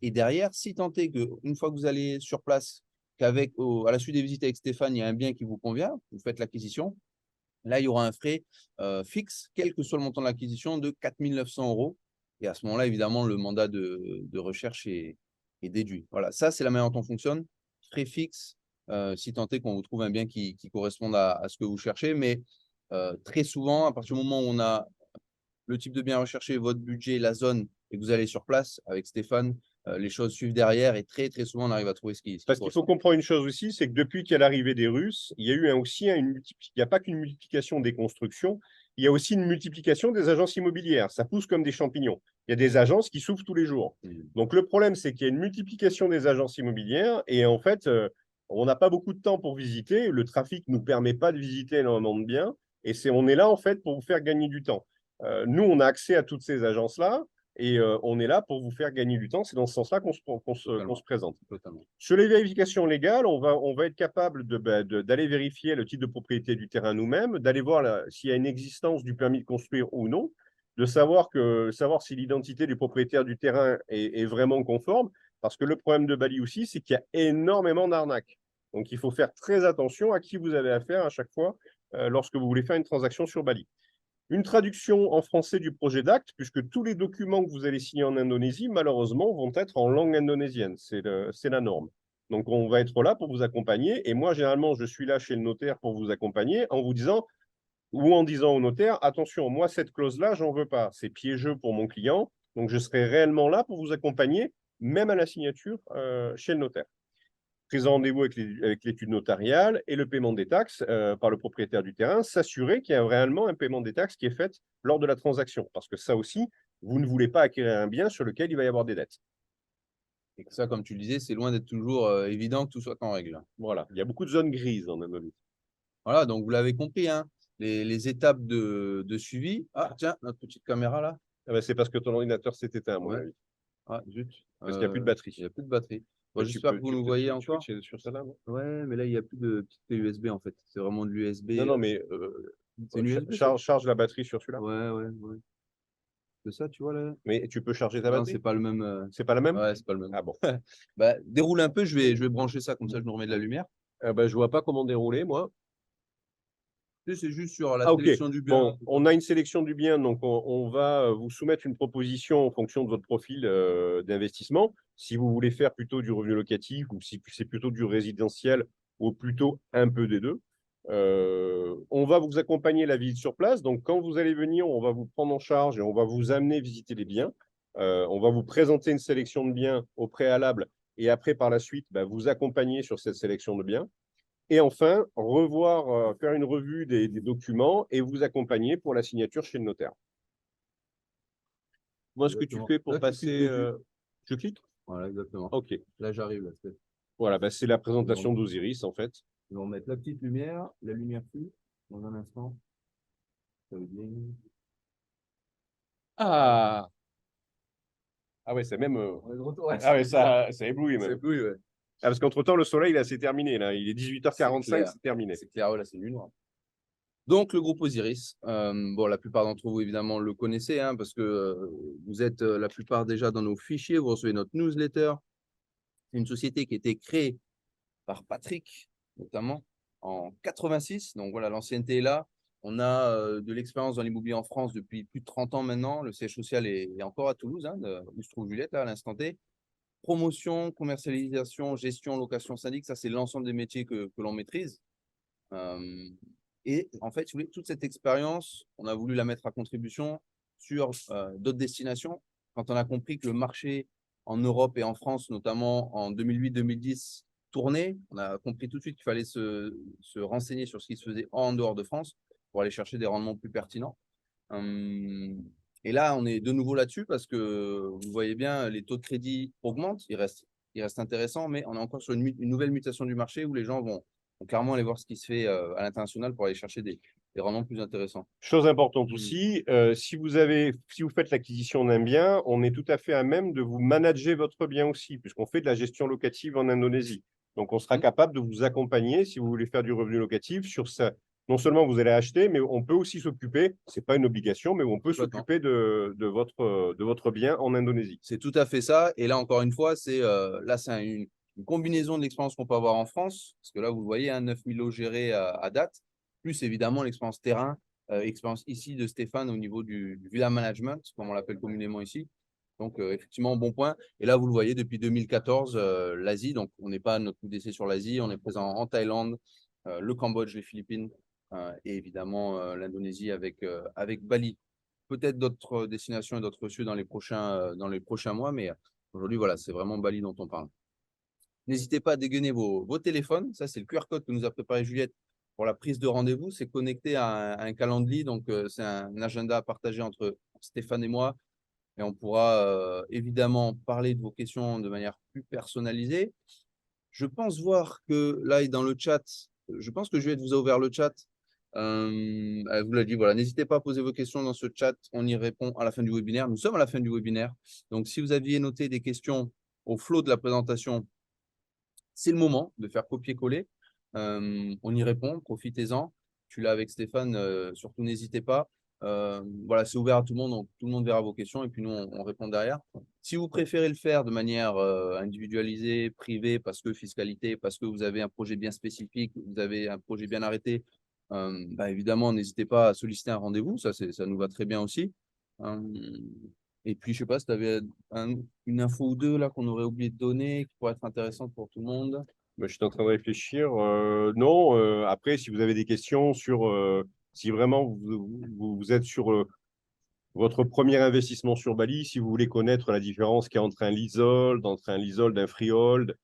Et derrière, si tant est qu'une fois que vous allez sur place, à la suite des visites avec Stéphane, il y a un bien qui vous convient, vous faites l'acquisition. Là, il y aura un frais fixe, quel que soit le montant de l'acquisition, de 4 900 €. Et à ce moment-là, évidemment, le mandat de recherche est déduit. Voilà, ça, c'est la manière dont on fonctionne. Frais fixe, si tant est qu'on vous trouve un bien qui corresponde à ce que vous cherchez. Mais très souvent, à partir du moment où on a le type de bien recherché, votre budget, la zone, et que vous allez sur place avec Stéphane, les choses suivent derrière et très, très souvent, on arrive à trouver ce qui Parce qu'il faut comprendre une chose aussi, c'est que depuis qu'il y a l'arrivée des Russes, il y a eu il n'y a pas qu'une multiplication des constructions, il y a aussi une multiplication des agences immobilières. Ça pousse comme des champignons. Il y a des agences qui s'ouvrent tous les jours. Donc le problème, c'est qu'il y a une multiplication des agences immobilières et en fait, on n'a pas beaucoup de temps pour visiter. Le trafic ne nous permet pas de visiter énormément de biens et on est là en fait pour vous faire gagner du temps. Nous, on a accès à toutes ces agences-là. Et on est là pour vous faire gagner du temps. C'est dans ce sens-là qu'on se présente. Totalement. Sur les vérifications légales, on va être capable d'aller vérifier le titre de propriété du terrain nous-mêmes, d'aller voir s'il y a une existence du permis de construire ou non, de savoir si l'identité du propriétaire du terrain est vraiment conforme. Parce que le problème de Bali aussi, c'est qu'il y a énormément d'arnaques. Donc, il faut faire très attention à qui vous avez affaire à chaque fois lorsque vous voulez faire une transaction sur Bali. Une traduction en français du projet d'acte, puisque tous les documents que vous allez signer en Indonésie, malheureusement, vont être en langue indonésienne. C'est la norme. Donc, on va être là pour vous accompagner. Et moi, généralement, je suis là chez le notaire pour vous accompagner en vous disant, ou en disant au notaire, attention, moi, cette clause-là, j'en veux pas. C'est piégeux pour mon client. Donc, je serai réellement là pour vous accompagner, même à la signature chez le notaire. Prise de rendez-vous avec l'étude notariale et le paiement des taxes par le propriétaire du terrain, s'assurer qu'il y a réellement un paiement des taxes qui est fait lors de la transaction. Parce que ça aussi, vous ne voulez pas acquérir un bien sur lequel il va y avoir des dettes. Et que ça, comme tu le disais, c'est loin d'être toujours évident que tout soit en règle. Voilà, il y a beaucoup de zones grises en Indonésie. Voilà, donc vous l'avez compris, hein, les étapes de suivi. Ah, tiens, notre petite caméra là. Ah ben, c'est parce que ton ordinateur s'est éteint, à mon avis. Ah, zut. Parce qu'il n'y a plus de batterie. Il n'y a plus de batterie. Bon, Mais j'espère que vous nous voyez encore. Tu peux sur celle-là, non? Ouais, mais là, il n'y a plus de petite clé USB en fait. C'est vraiment de l'USB. Non, mais c'est une USB, charge la batterie sur celui-là. Ouais. C'est ça, tu vois là. Mais tu peux charger ta Non, batterie? c'est pas le même. C'est pas la même? Ouais, c'est pas le même. Ah bon. Bah, déroule un peu, je vais brancher ça, comme ça je me remets de la lumière. Ben, je vois pas comment dérouler, moi. C'est juste sur la Ok. sélection du bien. Bon, on a une sélection du bien, donc on va vous soumettre une proposition en fonction de votre profil d'investissement. Si vous voulez faire plutôt du revenu locatif ou si c'est plutôt du résidentiel ou plutôt un peu des deux. On va vous accompagner la visite sur place. Donc, quand vous allez venir, on va vous prendre en charge et on va vous amener visiter les biens. On va vous présenter une sélection de biens au préalable et après, par la suite, vous accompagner sur cette sélection de biens. Et enfin, faire une revue des documents et vous accompagner pour la signature chez le notaire. Moi, ce que tu fais pour passer… Je clique? Voilà, exactement. OK. Là, j'arrive. Voilà, c'est la présentation d'Osiris, en fait. Ils vont mettre la petite lumière, la lumière fut dans un instant. Ça veut dire... Ah, ah ouais, c'est même. On est de retour. Ouais, Ah ouais, ça éblouit c'est même. plus, ouais. Ah, parce qu'entre-temps, le soleil, là, c'est terminé. Là. Il est 18h45, clair. c'est terminé. C'est clair, ouais, là, c'est nuit noire. Donc, le groupe Osiris, bon, la plupart d'entre vous, évidemment, le connaissez, hein, parce que vous êtes la plupart déjà dans nos fichiers, vous recevez notre newsletter. C'est une société qui a été créée par Patrick, notamment, en 86. Donc, voilà, l'ancienneté est là. On a de l'expérience dans l'immobilier en France depuis plus de 30 ans maintenant. Le siège social est encore à Toulouse, hein, où se trouve Juliette, là, à l'instant T. Promotion, commercialisation, gestion, location, syndic, ça, c'est l'ensemble des métiers que l'on maîtrise. Et en fait, si vous voulez, toute cette expérience, on a voulu la mettre à contribution sur d'autres destinations. Quand on a compris que le marché en Europe et en France, notamment en 2008-2010, tournait, on a compris tout de suite qu'il fallait se renseigner sur ce qui se faisait en dehors de France pour aller chercher des rendements plus pertinents. Et là, on est de nouveau là-dessus parce que vous voyez bien, les taux de crédit augmentent, ils restent intéressants, mais on est encore sur une nouvelle mutation du marché où les gens vont clairement aller voir ce qui se fait à l'international pour aller chercher des rendements plus intéressants. Chose importante aussi, si vous faites l'acquisition d'un bien, on est tout à fait à même de vous manager votre bien aussi, puisqu'on fait de la gestion locative en Indonésie. Donc, on sera capable de vous accompagner si vous voulez faire du revenu locatif sur ça. Non seulement vous allez acheter, mais on peut aussi s'occuper, ce n'est pas une obligation, mais on peut s'occuper de votre bien en Indonésie. C'est tout à fait ça. Et là, encore une fois, c'est une combinaison de l'expérience qu'on peut avoir en France, parce que là, vous le voyez, 9 000 lots gérés à date, plus évidemment l'expérience terrain, expérience ici de Stéphane au niveau du villa management, comme on l'appelle communément ici. Donc, effectivement, bon point. Et là, vous le voyez, depuis 2014, l'Asie, donc on n'est pas notre coup d'essai sur l'Asie, on est présent en Thaïlande, le Cambodge, les Philippines, et évidemment l'Indonésie avec Bali. Peut-être d'autres destinations et d'autres cieux dans les prochains mois, mais aujourd'hui, voilà, c'est vraiment Bali dont on parle. N'hésitez pas à dégainer vos téléphones. Ça, c'est le QR code que nous a préparé Juliette pour la prise de rendez-vous. C'est connecté à un calendrier, donc c'est un agenda partagé entre Stéphane et moi. Et on pourra évidemment parler de vos questions de manière plus personnalisée. Je pense voir que là, dans le chat, je pense que Juliette vous a ouvert le chat. Elle vous l'a dit, voilà, n'hésitez pas à poser vos questions dans ce chat. On y répond à la fin du webinaire. Nous sommes à la fin du webinaire. Donc, si vous aviez noté des questions au flot de la présentation, c'est le moment de faire copier-coller. On y répond, profitez-en. Je suis là avec Stéphane, surtout n'hésitez pas. Voilà, c'est ouvert à tout le monde, donc tout le monde verra vos questions et puis nous, on répond derrière. Si vous préférez le faire de manière individualisée, privée, parce que fiscalité, parce que vous avez un projet bien spécifique, vous avez un projet bien arrêté, évidemment, n'hésitez pas à solliciter un rendez-vous, ça nous va très bien aussi. Et puis, je ne sais pas si tu avais une info ou deux là qu'on aurait oublié de donner, qui pourrait être intéressante pour tout le monde. Je suis en train de réfléchir. Non, après, si vous avez des questions sur si vraiment vous êtes sur votre premier investissement sur Bali, si vous voulez connaître la différence qu'il y a entre un leasehold, un freehold,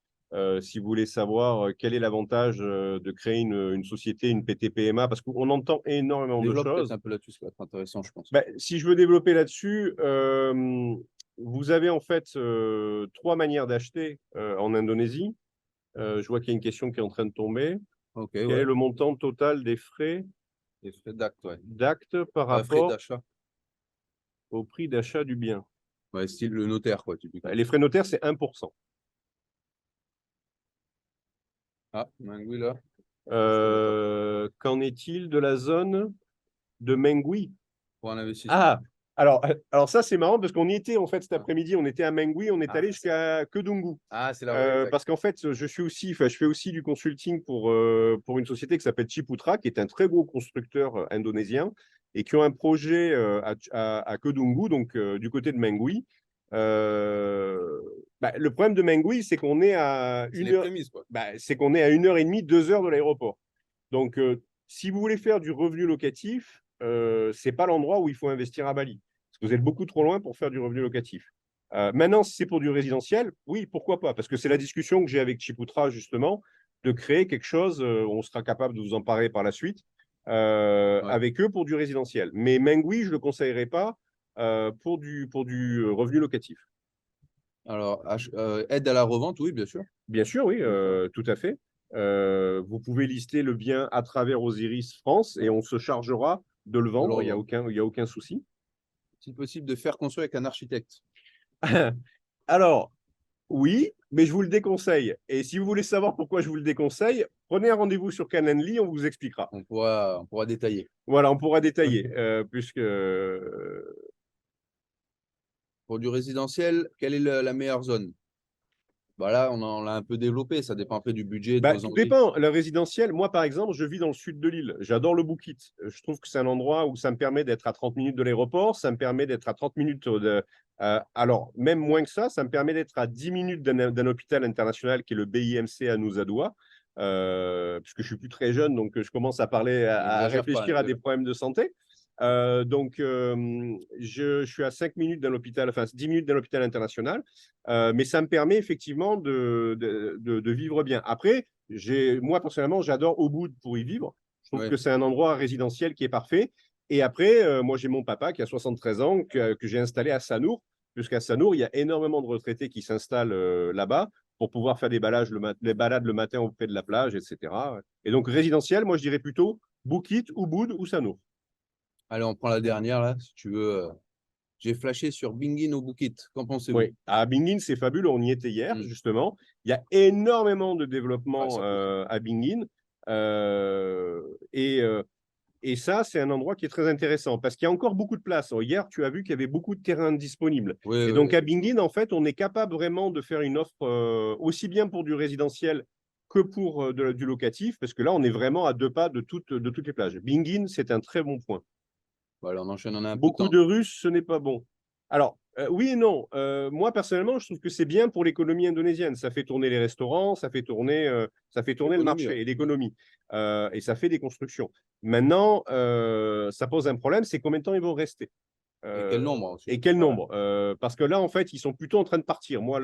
si vous voulez savoir quel est l'avantage de créer une société, une PTPMA, parce qu'on entend énormément de choses. Un peu là-dessus, ça va être intéressant, je pense. Si je veux développer là-dessus, vous avez en fait 3 manières d'acheter en Indonésie. Je vois qu'il y a une question qui est en train de tomber. Okay, Quel est le montant total des frais d'acte, par frais rapport d'achat. au prix d'achat du bien? Ouais, style le notaire, quoi, typiquement. Les frais notaires, c'est 1%. Ah, Mengui, là. Qu'en est-il de la zone de Mengui? Pour un investissement. Alors ça, c'est marrant parce qu'on y était en fait cet après-midi. On était à Mengui, on est allé jusqu'à Kedunggu. C'est là. Parce qu'en fait, je fais aussi du consulting pour une société qui s'appelle Ciputra, qui est un très gros constructeur indonésien et qui ont un projet à Kedunggu, donc du côté de Mengui. Le problème de Mengui, c'est qu'on est à une heure. C'est qu'on est à 1h30, 2 heures de l'aéroport. Donc, si vous voulez faire du revenu locatif, c'est pas l'endroit où il faut investir à Bali. Parce que vous êtes beaucoup trop loin pour faire du revenu locatif. Maintenant, si c'est pour du résidentiel, oui, pourquoi pas? Parce que c'est la discussion que j'ai avec Ciputra, justement, de créer quelque chose, on sera capable de vous en parler par la suite, avec eux pour du résidentiel. Mais Mengui, je ne le conseillerais pas pour du revenu locatif. Alors, aide à la revente, oui, bien sûr. Bien sûr, oui, tout à fait. vous pouvez lister le bien à travers Osiris France et on se chargera de le vendre. Il n'y a aucun souci. C'est possible de faire construire avec un architecte. Alors, oui, mais je vous le déconseille. Et si vous voulez savoir pourquoi je vous le déconseille, prenez un rendez-vous sur Calendly, on vous expliquera. On pourra détailler. Voilà, on pourra détailler, puisque… Pour du résidentiel, quelle est la meilleure zone? Bah là, on l'a un peu développé. Ça dépend après du budget. De vos tout envies. dépend. Le résidentiel, moi, par exemple, je vis dans le sud de l'île. J'adore le Boukit. Je trouve que c'est un endroit où ça me permet d'être à 30 minutes de l'aéroport. Ça me permet d'être à 30 minutes de… alors, même moins que ça me permet d'être à 10 minutes d'un hôpital international qui est le BIMC à Nouadhouar. Puisque je suis plus très jeune, donc je commence à parler, à réfléchir à des problèmes de santé. Je suis à 5 minutes d'un hôpital, enfin 10 minutes d'un hôpital international, mais ça me permet effectivement de vivre bien. Après, moi personnellement, j'adore Ubud pour y vivre. Je trouve que c'est un endroit résidentiel qui est parfait. Et après, moi j'ai mon papa qui a 73 ans, que j'ai installé à Sanour, puisqu'à Sanour, il y a énormément de retraités qui s'installent là-bas pour pouvoir faire des balades le matin auprès de la plage, etc. Et donc résidentiel, moi je dirais plutôt Boukit, Ubud ou Sanour. Allez, on prend la dernière, là, si tu veux. J'ai flashé sur Bingin au Boukit. Qu'en pensez-vous? Oui, à Bingin, c'est fabuleux. On y était hier, justement. Il y a énormément de développement à Bingin. Et ça, c'est un endroit qui est très intéressant parce qu'il y a encore beaucoup de place. Hier, tu as vu qu'il y avait beaucoup de terrains disponibles. Et donc, à Bingin, en fait, on est capable vraiment de faire une offre aussi bien pour du résidentiel que pour du locatif, parce que là, on est vraiment à 2 pas de toutes les plages. Bingin, c'est un très bon point. Voilà, on enchaîne, on a un Beaucoup peu de temps. de Russes, ce n'est pas bon. Alors, oui et non. Moi, personnellement, je trouve que c'est bien pour l'économie indonésienne. Ça fait tourner les restaurants, ça fait tourner le marché et l'économie. Et ça fait des constructions. Maintenant, ça pose un problème, c'est combien de temps ils vont rester. Et quel nombre aussi. Et quel nombre parce que là, en fait, ils sont plutôt en train de partir. Moi,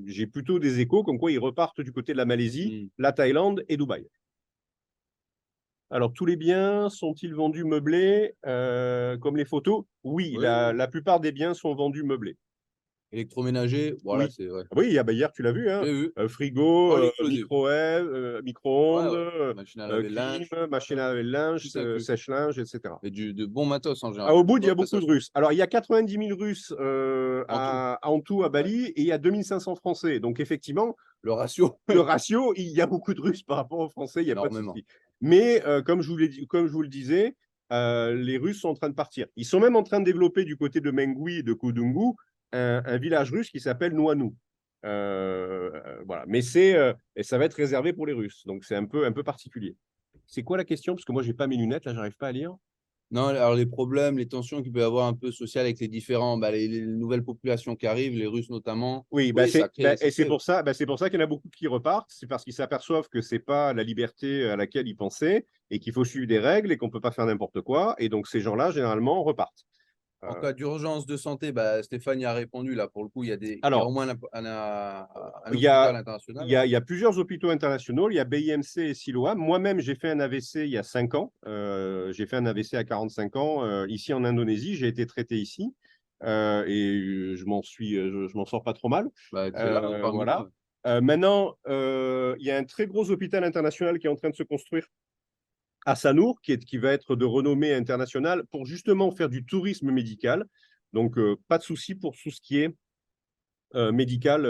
j'ai plutôt des échos comme quoi ils repartent du côté de la Malaisie, la Thaïlande et Dubaï. Alors, tous les biens sont-ils vendus meublés comme les photos? Oui, la plupart des biens sont vendus meublés. Électroménager, voilà, oui. c'est vrai. Oui, hier, tu l'as vu. Hein, vu. Frigo, micro-ondes, machine à laver le linge, machine à laver le linge, sèche-linge, etc. Et de bons matos en général. Au bout, il y a beaucoup de Russes. Alors, il y a 90 000 Russes en tout à Bali et il y a 2500 Français. Donc, effectivement, le ratio, il y a beaucoup de Russes par rapport aux Français, il n'y a pas de souci. Mais comme je vous le disais, les Russes sont en train de partir. Ils sont même en train de développer du côté de Mengui et de Kodungu un village russe qui s'appelle Nuanu. Voilà. Mais ça va être réservé pour les Russes. Donc, c'est un peu particulier. C'est quoi la question? Parce que moi, je n'ai pas mes lunettes, là, je n'arrive pas à lire. Non, alors les problèmes, les tensions qu'il peut y avoir un peu sociales avec les différents, les nouvelles populations qui arrivent, les Russes notamment. Oui, c'est pour ça qu'il y en a beaucoup qui repartent. C'est parce qu'ils s'aperçoivent que ce n'est pas la liberté à laquelle ils pensaient et qu'il faut suivre des règles et qu'on ne peut pas faire n'importe quoi. Et donc, ces gens-là, généralement, repartent. En cas d'urgence de santé, Stéphane y a répondu. Là, pour le coup, il y a au moins un hôpital international. Il y a plusieurs hôpitaux internationaux. Il y a BIMC et Siloam. Moi-même, j'ai fait un AVC il y a 5 ans. J'ai fait un AVC à 45 ans ici en Indonésie. J'ai été traité ici et je m'en sors pas trop mal. Voilà. Maintenant, il y a un très gros hôpital international qui est en train de se construire à Sanour, qui va être de renommée internationale pour justement faire du tourisme médical. Donc, pas de souci pour tout ce qui est médical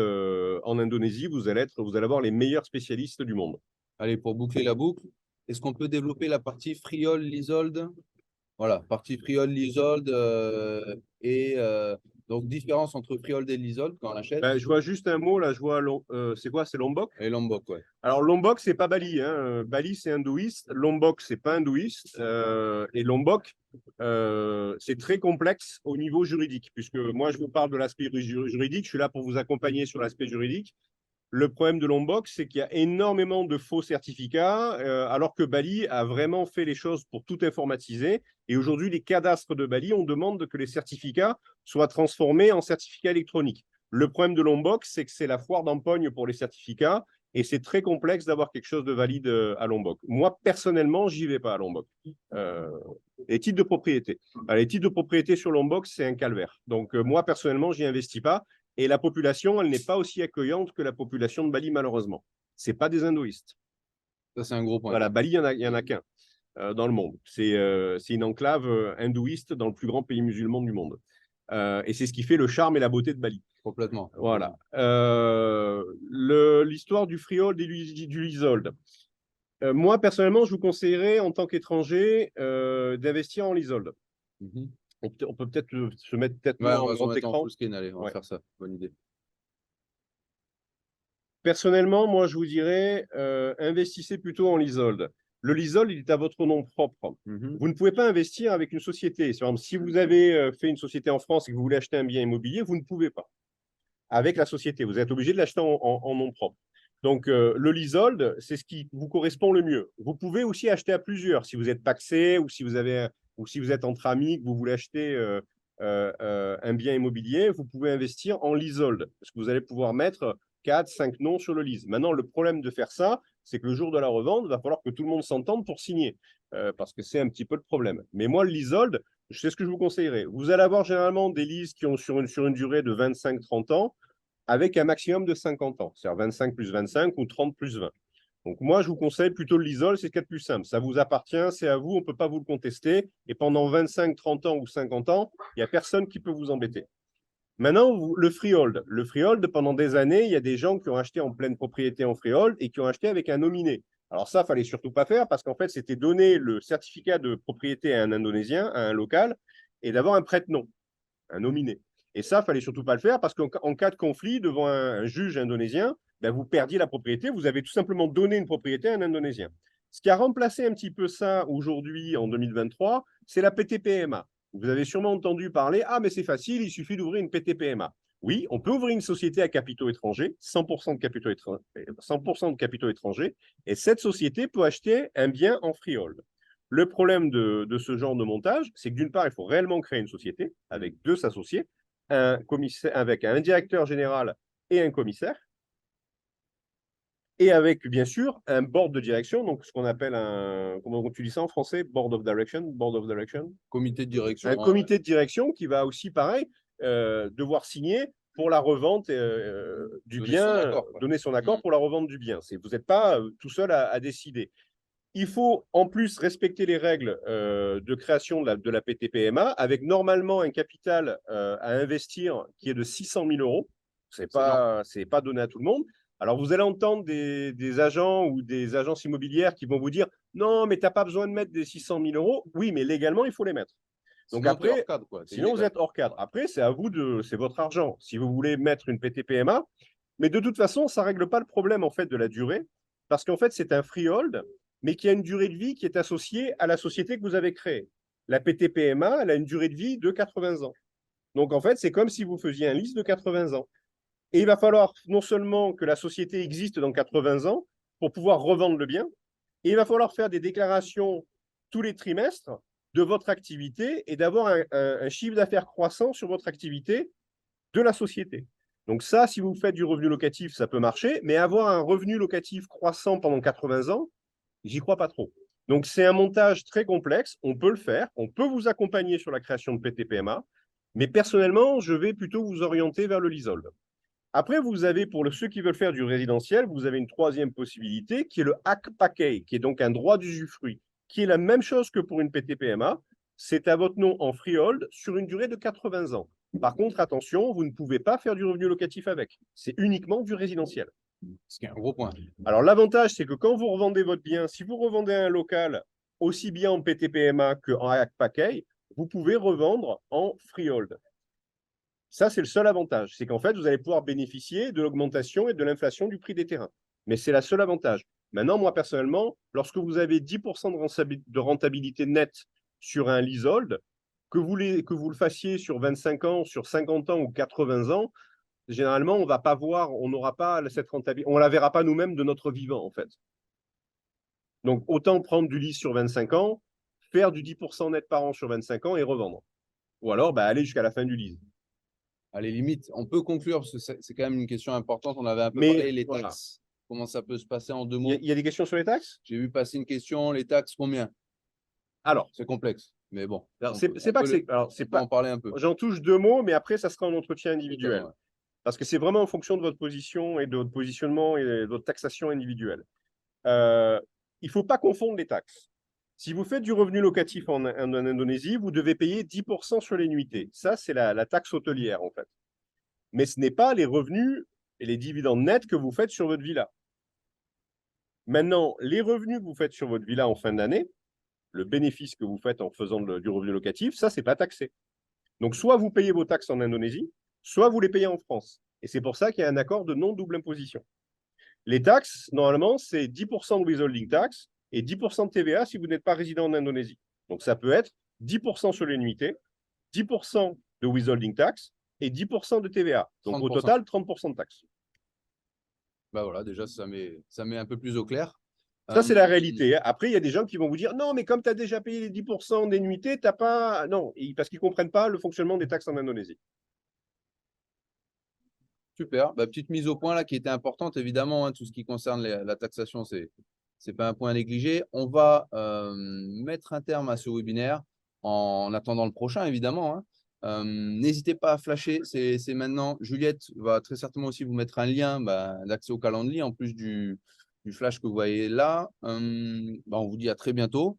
en Indonésie. Vous allez avoir les meilleurs spécialistes du monde. Allez, pour boucler la boucle, est-ce qu'on peut développer la partie Friol, Lisolde? Voilà, partie Friol, Lisolde donc, différence entre Friol et Lisolde quand on achète. Je vois juste un mot, là, je vois, c'est quoi? C'est Lombok? Et Lombok, ouais. Alors, Lombok, c'est pas Bali. Hein. Bali, c'est hindouiste. Lombok, c'est pas hindouiste. Et Lombok, c'est très complexe au niveau juridique, puisque moi, je vous parle de l'aspect juridique. Je suis là pour vous accompagner sur l'aspect juridique. Le problème de Lombok, c'est qu'il y a énormément de faux certificats, alors que Bali a vraiment fait les choses pour tout informatiser. Et aujourd'hui, les cadastres de Bali, on demande que les certificats soient transformés en certificats électroniques. Le problème de Lombok, c'est que c'est la foire d'empoigne pour les certificats et c'est très complexe d'avoir quelque chose de valide à Lombok. Moi, personnellement, j'y vais pas à Lombok. Les titres de propriété. Les titres de propriété sur Lombok, c'est un calvaire. Donc, moi, personnellement, j'y investis pas. Et la population, elle n'est pas aussi accueillante que la population de Bali, malheureusement. ce pas des hindouistes. Ça, c'est un gros point. Voilà, Bali, il y en a qu'un dans le monde. C'est une enclave hindouiste dans le plus grand pays musulman du monde. Et c'est ce qui fait le charme et la beauté de Bali. Complètement. Voilà. L'histoire du freehold et du leasehold. Moi, personnellement, je vous conseillerais, en tant qu'étranger, d'investir en leasehold. On peut peut-être se mettre Ouais, on en va se grand mettre en écran. full screen, allez, on va Ouais. faire ça. Bonne idée. Personnellement, moi, je vous dirais, investissez plutôt en leasehold. Le leasehold, il est à votre nom propre. Vous ne pouvez pas investir avec une société. Par exemple, si vous avez fait une société en France et que vous voulez acheter un bien immobilier, vous ne pouvez pas. Avec la société, vous êtes obligé de l'acheter en nom propre. Donc, le leasehold, c'est ce qui vous correspond le mieux. Vous pouvez aussi acheter à plusieurs. Si vous êtes pacsé ou si vous êtes entre amis, que vous voulez acheter un bien immobilier, vous pouvez investir en leasehold parce que vous allez pouvoir mettre 4, 5 noms sur le lease. Maintenant, le problème de faire ça, c'est que le jour de la revente, il va falloir que tout le monde s'entende pour signer parce que c'est un petit peu le problème. Mais moi, le leasehold, c'est ce que je vous conseillerais. Vous allez avoir généralement des leases qui ont sur une durée de 25-30 ans avec un maximum de 50 ans, c'est-à-dire 25 plus 25 ou 30 plus 20. Donc moi, je vous conseille plutôt le leasehold, c'est ce qu'il y a de plus simple. Ça vous appartient, c'est à vous, on ne peut pas vous le contester. Et pendant 25, 30 ans ou 50 ans, il n'y a personne qui peut vous embêter. Maintenant, le freehold. Le freehold, pendant des années, il y a des gens qui ont acheté en pleine propriété en freehold et qui ont acheté avec un nominé. Alors ça, il ne fallait surtout pas faire parce qu'en fait, c'était donner le certificat de propriété à un Indonésien, à un local, et d'avoir un prête-nom, un nominé. Et ça, il ne fallait surtout pas le faire parce qu'en cas de conflit devant un juge indonésien, ben, vous perdiez la propriété, vous avez tout simplement donné une propriété à un Indonésien. Ce qui a remplacé un petit peu ça aujourd'hui, en 2023, c'est la PTPMA. Vous avez sûrement entendu parler, ah mais c'est facile, il suffit d'ouvrir une PTPMA. Oui, on peut ouvrir une société à capitaux étrangers, 100% de capitaux étrangers, et cette société peut acheter un bien en freehold. Le problème de ce genre de montage, c'est que d'une part, il faut réellement créer une société avec 2 associés, avec un directeur général et un commissaire, et avec, bien sûr, un board de direction, donc ce qu'on appelle comment tu dis ça en français? Board of direction? Comité de direction. Un comité de direction qui va aussi, pareil, devoir signer pour la revente du bien, donner son accord pour la revente du bien. Vous n'êtes pas tout seul à décider. Il faut en plus respecter les règles de création de la PTPMA avec normalement un capital à investir qui est de 600 000 euros. Ce n'est pas donné à tout le monde. Alors, vous allez entendre des agents ou des agences immobilières qui vont vous dire « Non, mais tu n'as pas besoin de mettre des 600 000 euros. » Oui, mais légalement, il faut les mettre. Donc sinon, après, sinon vous êtes hors cadre. Après, c'est à vous c'est votre argent. Si vous voulez mettre une PTPMA, mais de toute façon, ça ne règle pas le problème en fait de la durée, parce qu'en fait, c'est un freehold, mais qui a une durée de vie qui est associée à la société que vous avez créée. La PTPMA, elle a une durée de vie de 80 ans. Donc en fait, c'est comme si vous faisiez un lease de 80 ans. Et il va falloir non seulement que la société existe dans 80 ans pour pouvoir revendre le bien, et il va falloir faire des déclarations tous les trimestres de votre activité et d'avoir un chiffre d'affaires croissant sur votre activité de la société. Donc ça, si vous faites du revenu locatif, ça peut marcher, mais avoir un revenu locatif croissant pendant 80 ans, j'y crois pas trop. Donc c'est un montage très complexe, on peut le faire, on peut vous accompagner sur la création de PTPMA, mais personnellement, je vais plutôt vous orienter vers le leasehold. Après, vous avez, pour ceux qui veulent faire du résidentiel, vous avez une troisième possibilité qui est le hack package, qui est donc un droit d'usufruit, qui est la même chose que pour une PTPMA. C'est à votre nom en freehold sur une durée de 80 ans. Par contre, attention, vous ne pouvez pas faire du revenu locatif avec. C'est uniquement du résidentiel. Ce qui est un gros point. Alors, l'avantage, c'est que quand vous revendez votre bien, si vous revendez un local aussi bien en PTPMA qu'en hack package, vous pouvez revendre en freehold. Ça, c'est le seul avantage. C'est qu'en fait, vous allez pouvoir bénéficier de l'augmentation et de l'inflation du prix des terrains. Mais c'est le seul avantage. Maintenant, moi, personnellement, lorsque vous avez 10% de rentabilité nette sur un leasehold, que vous le fassiez sur 25 ans, sur 50 ans ou 80 ans, généralement, on va pas voir, on n'aura pas cette rentabilité, on ne la verra pas nous-mêmes de notre vivant, en fait. Donc, autant prendre du lease sur 25 ans, faire du 10% net par an sur 25 ans et revendre. Ou alors, aller jusqu'à la fin du lease. À les limites, on peut conclure, parce que c'est quand même une question importante. On avait un peu parlé, les taxes. Comment ça peut se passer en 2 mots? Il y a des questions sur les taxes? J'ai vu passer une question, les taxes, combien? Alors, c'est complexe, mais bon. C'est pas que c'est. Alors, c'est pas. En parler un peu. J'en touche 2 mots, mais après, ça sera un entretien individuel. parce que c'est vraiment en fonction de votre position et de votre positionnement et de votre taxation individuelle. Il ne faut pas confondre les taxes. Si vous faites du revenu locatif en Indonésie, vous devez payer 10% sur les nuitées. Ça, c'est la taxe hôtelière, en fait. Mais ce n'est pas les revenus et les dividendes nets que vous faites sur votre villa. Maintenant, les revenus que vous faites sur votre villa en fin d'année, le bénéfice que vous faites en faisant du revenu locatif, ça, ce n'est pas taxé. Donc, soit vous payez vos taxes en Indonésie, soit vous les payez en France. Et c'est pour ça qu'il y a un accord de non-double imposition. Les taxes, normalement, c'est 10% de withholding tax et 10% de TVA si vous n'êtes pas résident en Indonésie. Donc, ça peut être 10% sur les nuitées, 10% de withholding tax et 10% de TVA. Donc, 30%. au total, 30% de taxes. Bah voilà, déjà, ça met un peu plus au clair. Ça, c'est la réalité. Après, il y a des gens qui vont vous dire non, mais comme tu as déjà payé les 10% des nuitées, tu n'as pas. Non, parce qu'ils ne comprennent pas le fonctionnement des taxes en Indonésie. Super. Bah, petite mise au point là qui était importante, évidemment, hein, tout ce qui concerne la taxation, c'est pas un point à négliger. On va mettre un terme à ce webinaire en attendant le prochain, évidemment, hein. N'hésitez pas à flasher, c'est maintenant. Juliette va très certainement aussi vous mettre un lien d'accès au calendrier en plus du flash que vous voyez là. On vous dit à très bientôt.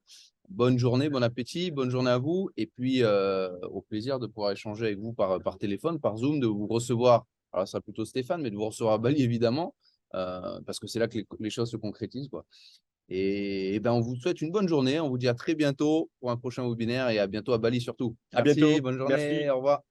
Bonne journée, bon appétit, bonne journée à vous. Et puis, au plaisir de pouvoir échanger avec vous par téléphone, par Zoom, de vous recevoir. Alors, ça sera plutôt Stéphane, mais de vous recevoir à Bali, évidemment, parce que c'est là que les choses se concrétisent, quoi. Et on vous souhaite une bonne journée. On vous dit à très bientôt pour un prochain webinaire et à bientôt à Bali surtout. À Merci, bientôt. bonne journée, Merci. au revoir.